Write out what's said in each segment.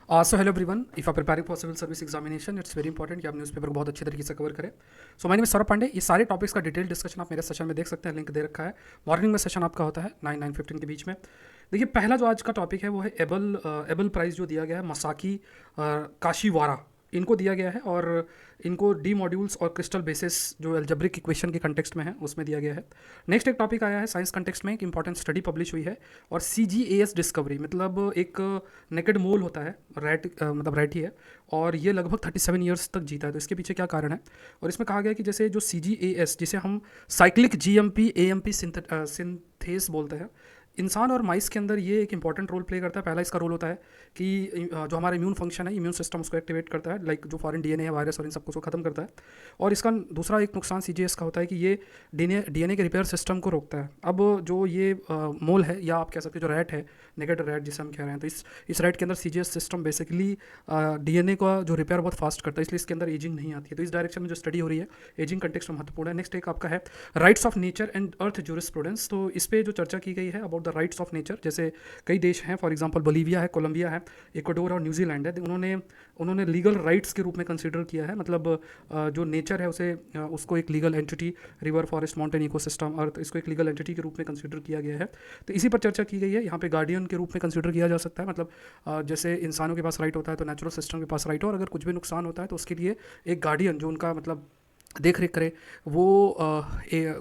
So hello everyone, if आप preparing for civil service examination, it's very important कि आप newspaper को बहुत अच्छी तरीके से कवर करें। So my name is Saurabh Pandey. ये सारे टॉपिक्स का डिटेल डिस्कशन आप मेरे सेशन में देख सकते हैं, लिंक दे रखा है। मॉर्निंग में सेशन आपका होता है 9-9:15 के बीच में। देखिए, पहला जो आज का टॉपिक है वो है एबल प्राइज़ जो दिया गया है मसाकी काशीवारा, इनको दिया गया है और इनको डी मॉड्यूल्स और क्रिस्टल बेसिस जो एल्जेब्रिक इक्वेशन के कंटेक्स्ट में है उसमें दिया गया है। नेक्स्ट एक टॉपिक आया है साइंस कंटेक्स्ट में, एक इंपॉर्टेंट स्टडी पब्लिश हुई है और CGAS डिस्कवरी, मतलब एक नेकेड मोल होता है, मतलब रैट ही है, और ये लगभग 37 ईयर्स तक जीता है। तो इसके पीछे क्या कारण है? और इसमें कहा गया कि जैसे जो CGAS, जिसे हम साइक्लिक GMP AMP सिंथेस बोलते हैं, इंसान और माइस के अंदर ये एक इंपॉर्टेंट रोल प्ले करता है। पहला इसका रोल होता है कि जो हमारा इम्यून फंक्शन है, इम्यून सिस्टम उसको एक्टिवेट करता है, लाइक जो फॉरेन DNA है, वायरस और इन सबको उसको खत्म करता है। और इसका दूसरा एक नुकसान CGS का होता है कि ये DNA के रिपेयर सिस्टम को रोकता है। अब जो ये मोल है, या आप कह सकते हैं जो रैट है, नेगेड रैट जिसे हम कह रहे हैं, तो इस रैट के अंदर CGS सिस्टम बेसिकली DNA का जो रिपेयर बहुत फास्ट करता है, इसलिए इसके अंदर एजिंग नहीं आती है। तो इस डायरेक्शन में जो स्टडी हो रही है, एजिंग कंटेक्स्ट में महत्वपूर्ण है। नेक्स्ट एक आपका है rights of nature and earth jurisprudence. तो इस पर जो चर्चा की गई है about the rights of nature, जैसे कई देश हैं, फॉर एग्जांपल बोलीविया है, कोलंबिया है, इक्वाडोर और न्यूजीलैंड है, उन्होंने लीगल राइट्स के रूप में कंसीडर किया है, मतलब जो नेचर है उसको एक legal entity, river, forest, mountain, ecosystem, earth, इसको एक लीगल एंटिटी के रूप में कंसीडर किया गया है। तो इसी पर चर्चा की गई है। यहाँ पे गार्डियन के रूप में कंसीडर किया जा सकता है, मतलब जैसे इंसानों के पास राइट होता है तो नेचुरल सिस्टम के पास राइट हो, और अगर कुछ भी नुकसान होता है तो उसके लिए एक गार्डियन जो उनका मतलब देख रेख करे, वो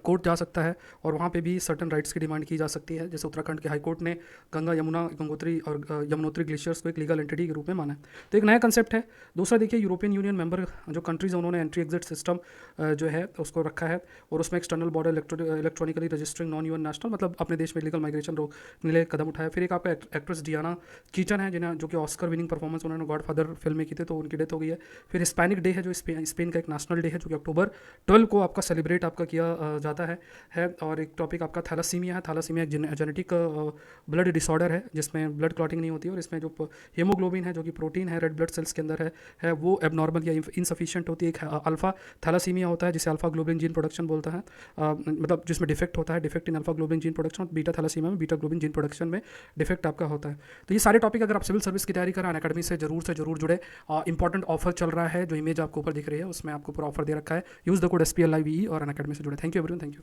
कोर्ट जा सकता है और वहाँ पे भी सर्टन राइट्स की डिमांड की जा सकती है। जैसे उत्तराखंड के हाई कोर्ट ने गंगा, यमुना, गंगोत्री और यमुनोत्री ग्लेशियर्स को एक लीगल एंटिटी के रूप में माना है। तो एक नया कंसेप्ट है। दूसरा देखिए, यूरोपियन यूनियन मेंबर जो कंट्रीज हैं उन्होंने एंट्री एग्जिट सिस्टम जो है उसको रखा है, और उसमें external border electronically registering non UN national, मतलब अपने देश में लीगल माइग्रेशन रोकने के लिए कदम उठाया। फिर एक आपका एक्ट्रेस डियाना कीचन है, जिन्हें जो कि ऑस्कर विनिंग परफॉर्मेंस उन्होंने गॉडफादर फिल्म में की थी, तो उनकी डेथ हो गई है। फिर हिस्पैनिक डे है, जो स्पेन का एक नेशनल डे है, जो कि अक्टूबर 12 को आपका सेलिब्रेट आपका किया जाता है। और एक टॉपिक आपका थैलासीमिया है। थैलासीमिया एक जेनेटिक ब्लड डिसऑर्डर है जिसमें ब्लड क्लॉटिंग नहीं होती है, और इसमें जो हीमोग्लोबिन है, जो कि प्रोटीन है रेड ब्लड सेल्स के अंदर है वो एबनॉर्मल या इनसफिशिएंट होती है। एक अल्फा थैलासीमिया होता है जिसे अल्फा ग्लोबिन जीन प्रोडक्शन बोलता है, मतलब जिसमें डिफेक्ट होता है, defect in alpha globin gene production. और बीटा थैलासीमिया में बीटा ग्लोबिन जीन प्रोडक्शन में डिफेक्ट आपका होता है। तो ये सारे टॉपिक अगर आप सिविल सर्विस की तैयारी करें अनअकैडमी से जरूर जुड़े। इंपॉर्टेंट ऑफर चल रहा है, जो इमेज आपको ऊपर दिख रही है उसमें आपको पूरा ऑफर दे रखा है। यूज़ द कोड SPLIVE और अनअकैडमी से जुड़े। Thank you everyone, thank you.